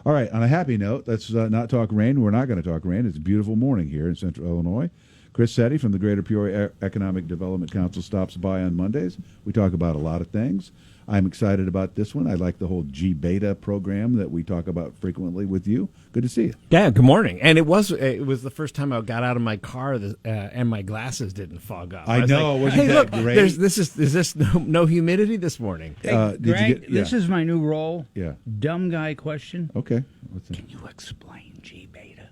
All right, on a happy note, let's not talk rain. We're not going to talk rain. It's a beautiful morning here in Central Illinois. Chris Setti from the Greater Peoria Economic Development Council stops by on Mondays. We talk about a lot of things. I'm excited about this one. I like the whole gBeta program that we talk about frequently with you. Good to see you. Yeah, good morning. And it was the first time I got out of my car and my glasses didn't fog up. I know. Like, wasn't hey, that look, great? is this no humidity this morning? Hey, Greg, this is my new role. Yeah. Dumb guy question. Okay. What's that? Can you explain gBeta?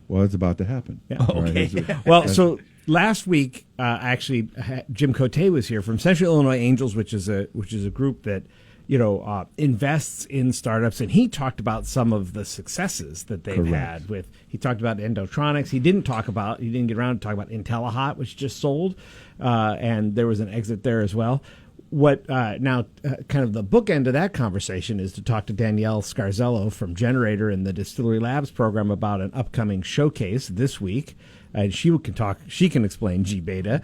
Well, it's about to happen. Yeah. All right, Well, so last week, actually, Jim Cote was here from Central Illinois Angels, which is a group that invests in startups, and he talked about some of the successes that they've had with. He talked about Endotronics. He didn't get around to talk about IntelliHot, which just sold, and there was an exit there as well. What now? Kind of the bookend of that conversation is to talk to Danielle Scarzella from Generator in the Distillery Labs program about an upcoming showcase this week. And she can talk. She can explain gBeta.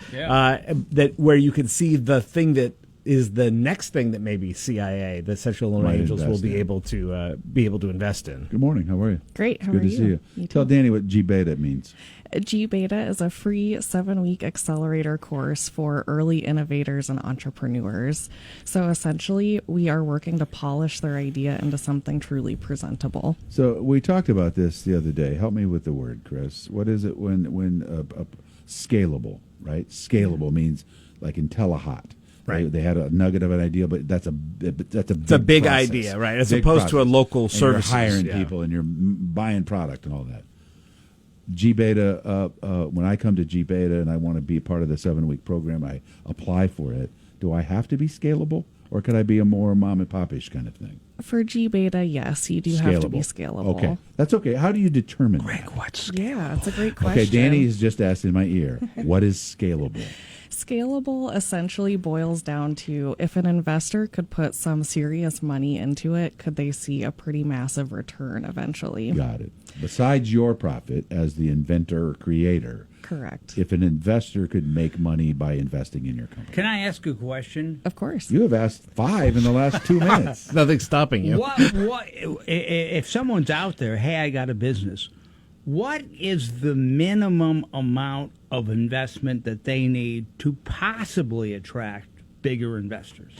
That where you can see the thing that is the next thing that maybe CIA, the Central Illinois Angels, will be able to invest in. Good morning. How are you? Great. How are Good you? to see you. You Tell too. Danny what gBeta means. gBeta is a free 7-week accelerator course for early innovators and entrepreneurs. So essentially, we are working to polish their idea into something truly presentable. So we talked about this the other day. Help me with the word, Chris. What is it when scalable, right? Scalable means like IntelliHot. Right. They had a nugget of an idea, but that's a big process. Idea, right? As opposed to a local service. You're hiring people and you're buying product and all that. gBeta, when I come to gBeta and I want to be part of the 7-week program, I apply for it. Do I have to be scalable, or could I be a more mom and pop-ish kind of thing? For gBeta, yes, you do have to be scalable. Okay, that's okay. How do you determine Greg, that? what's scalable? Yeah, it's a great question. Okay, Danny has just asked in my ear, what is scalable? Scalable essentially boils down to if an investor could put some serious money into it, could they see a pretty massive return eventually? Got it. Besides your profit as the inventor or creator, Correct. if an investor could make money by investing in your company. Can I ask a question? Of course. You have asked 5 in the last 2 minutes. Nothing's stopping you. What if someone's out there, hey, I got a business, what is the minimum amount of investment that they need to possibly attract bigger investors?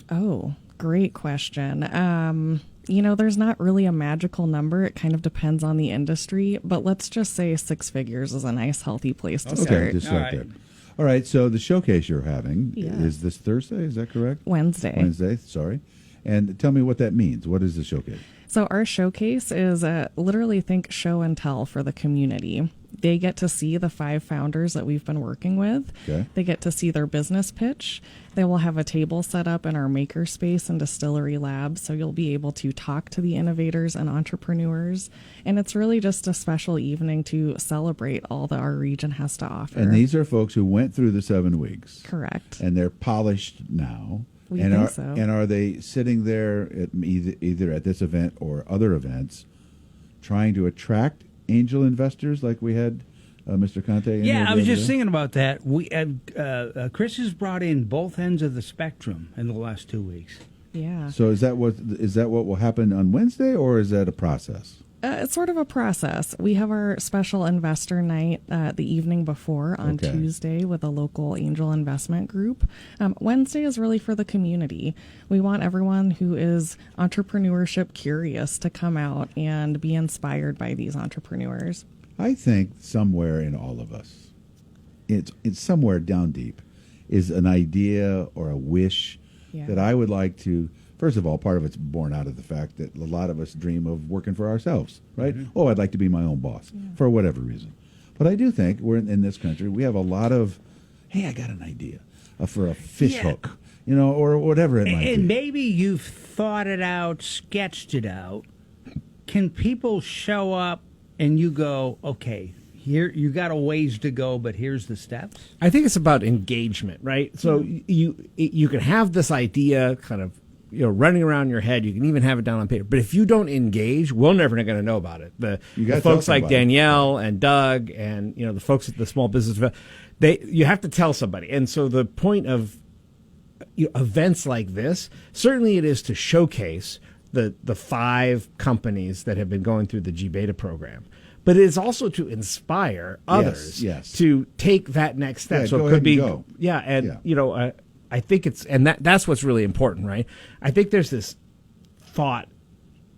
Oh, great question. There's not really a magical number. It kind of depends on the industry, but let's just say 6 figures is a nice, healthy place to start. Okay, just start All there. right. All right, so the showcase you're having Yeah. is this Thursday, is that correct? Wednesday, sorry. And tell me what that means. What is the showcase? So our showcase is literally think show and tell for the community. They get to see the 5 founders that we've been working with. Okay. They get to see their business pitch. They will have a table set up in our makerspace and Distillery Lab, so you'll be able to talk to the innovators and entrepreneurs. And it's really just a special evening to celebrate all that our region has to offer. And these are folks who went through the 7 weeks. Correct. And they're polished now. We and think are, so. And are they sitting there at either at this event or other events trying to attract angel investors like we had Mr. Conte? Yeah, I was just thinking about that. Chris has brought in both ends of the spectrum in the last 2 weeks. Yeah. So is that what will happen on Wednesday, or is that a process? It's sort of a process. We have our special investor night the evening before on Tuesday with a local angel investment group. Wednesday is really for the community. We want everyone who is entrepreneurship curious to come out and be inspired by these entrepreneurs. I think somewhere in all of us, it's somewhere down deep, is an idea or a wish that I would like to. First of all, part of it's born out of the fact that a lot of us dream of working for ourselves, right? Mm-hmm. Oh, I'd like to be my own boss for whatever reason. But I do think we're in this country, we have a lot of, hey, I got an idea for a fish hook, or whatever it might be. And maybe you've thought it out, sketched it out. Can people show up and you go, okay, here you got a ways to go, but here's the steps? I think it's about engagement, right? So you can have this idea kind of running around your head. You can even have it down on paper. But if you don't engage, we're never going to know about it. The folks like Danielle and Doug and the folks at the small business, you have to tell somebody. And so the point of events like this, certainly it is to showcase the 5 companies that have been going through the gBeta program. But it is also to inspire others to take that next step. So it could be, I think that's what's really important, right? I think there's this thought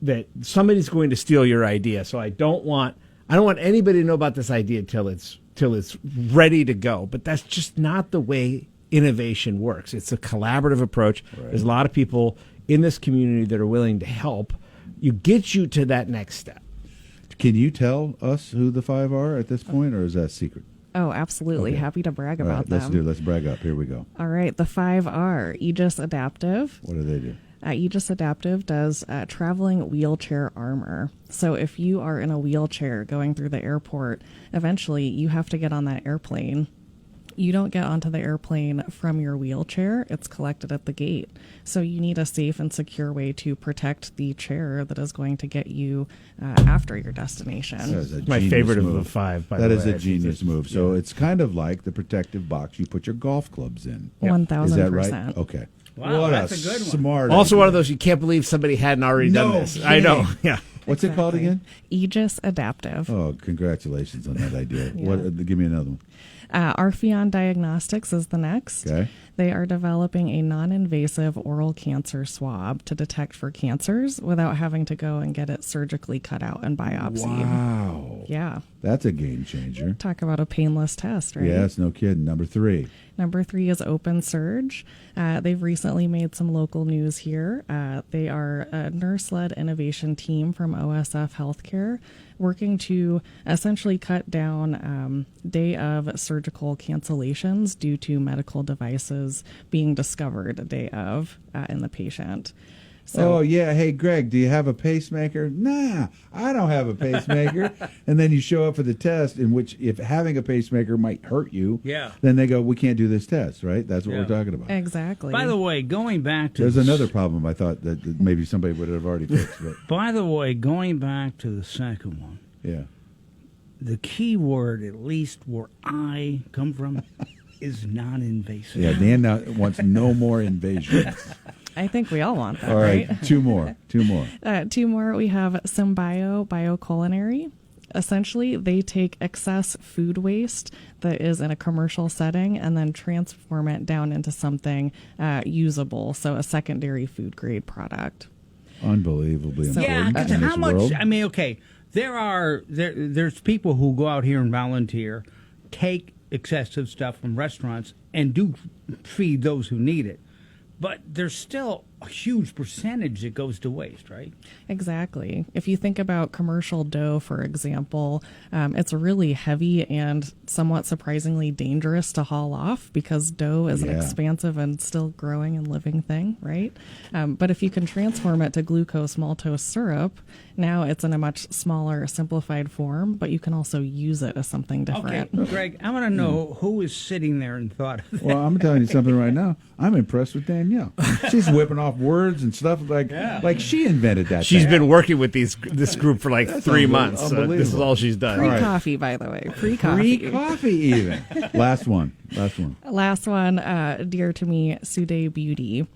that somebody's going to steal your idea. So I don't want anybody to know about this idea till it's ready to go. But that's just not the way innovation works. It's a collaborative approach. Right. There's a lot of people in this community that are willing to help you get you to that next step. Can you tell us who the 5 are at this point, or is that secret? Oh, absolutely. Okay. Happy to brag about them. Let's brag up. Here we go. All right. The 5 are Aegis Adaptive. What do they do? Aegis Adaptive does traveling wheelchair armor. So if you are in a wheelchair going through the airport, eventually you have to get on that airplane. You don't get onto the airplane from your wheelchair. It's collected at the gate. So you need a safe and secure way to protect the chair that is going to get you after your destination. My favorite of the 5, by the way. That is a genius move. So it's kind of like the protective box you put your golf clubs in. 1,000%. Is that right? Okay. Wow, that's a good one. Smart also idea. One of those you can't believe somebody hadn't already done this. Kidding. I know. Yeah. What's it called again? Aegis Adaptive. Oh, congratulations on that idea. Yeah. Give me another one. Arpheon Diagnostics is the next. Okay. They are developing a non-invasive oral cancer swab to detect for cancers without having to go and get it surgically cut out and biopsied. Wow. Yeah. That's a game changer. Talk about a painless test, right? Yes, no kidding. Number 3. Number 3 is Open Surge. They've recently made some local news here. They are a nurse-led innovation team from OSF Healthcare working to essentially cut down day of surgical cancellations due to medical devices being discovered a day of in the patient. So, oh, yeah. Hey, Greg, do you have a pacemaker? Nah, I don't have a pacemaker. And then you show up for the test, in which if having a pacemaker might hurt you, then they go, we can't do this test, right? That's what we're talking about. Exactly. By the way, going back to... There's another problem I thought that maybe somebody would have already fixed. But. By the way, going back to the second one, the key word, at least where I come from, is non-invasive. Yeah, Dan now wants no more invasions. I think we all want that, all right? 2 more. 2 more. We have Symbio Bioculinary. Essentially, they take excess food waste that is in a commercial setting and then transform it down into something usable, so a secondary food grade product. Unbelievably important in how this much? world. I mean, okay, there's people who go out here and volunteer, take excessive stuff from restaurants, and do feed those who need it. But there's still a huge percentage that goes to waste, right? Exactly. If you think about commercial dough, for example, it's really heavy and somewhat surprisingly dangerous to haul off because dough is an expansive and still growing and living thing, right? But if you can transform it to glucose maltose syrup, now it's in a much smaller, simplified form, but you can also use it as something different. Okay, Greg, I want to know who is sitting there and thought of that. Well, I'm telling you something right now. I'm impressed with Danielle. She's whipping off words and stuff like she invented that. She's been working with this group for like 3 months. So this is all she's done. Pre-coffee, by the way. Pre-coffee. Pre-coffee even. Last one. Dear to me, Sude Beauty.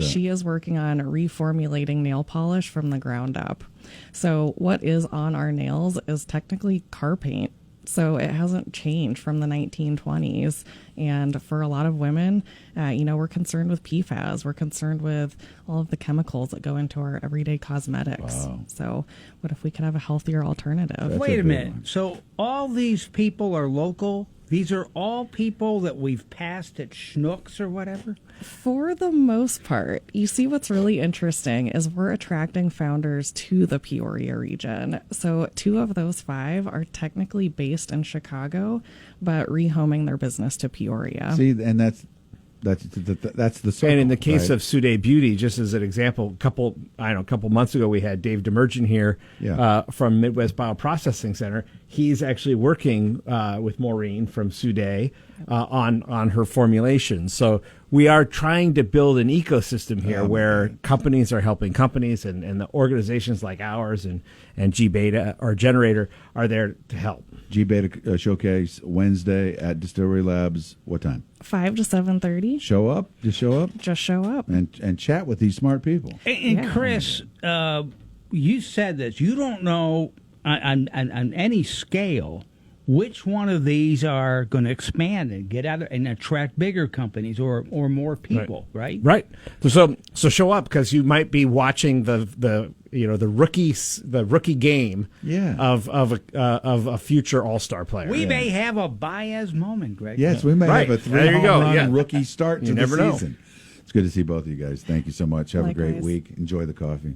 She is working on reformulating nail polish from the ground up. So what is on our nails is technically car paint. So it hasn't changed from the 1920s. And for a lot of women, we're concerned with PFAS. We're concerned with all of the chemicals that go into our everyday cosmetics. Wow. So what if we could have a healthier alternative? Wait a minute. So all these people are local? These are all people that we've passed at Schnucks or whatever? For the most part. You see, what's really interesting is we're attracting founders to the Peoria region. So 2 of those 5 are technically based in Chicago, but rehoming their business to Peoria. See, and that's the circle. And in the case right? of Sude Beauty, just as an example, a couple months ago, we had Dave Demergent here from Midwest Bioprocessing Center. He's actually working with Maureen from Sude on her formulation. So we are trying to build an ecosystem here Oh, where man. companies are helping companies, and the organizations like ours and gBeta or Generator are there to help. gBeta Showcase Wednesday at Distillery Labs. What time? 5 to 7:30. Show up. Just show up Just show up. and chat with these smart people. And Chris, you said that you don't know on any scale which one of these are going to expand and get out and attract bigger companies or more people, right? Right. So show up, because you might be watching the rookie game of a future all-star player. We may have a Baez moment, Greg. Yes, we may Right. have a There you go. 3-home Yeah. run rookie start to You the never know. season. It's good to see both of you guys. Thank you so much. Have a great Likewise. week. Enjoy the coffee.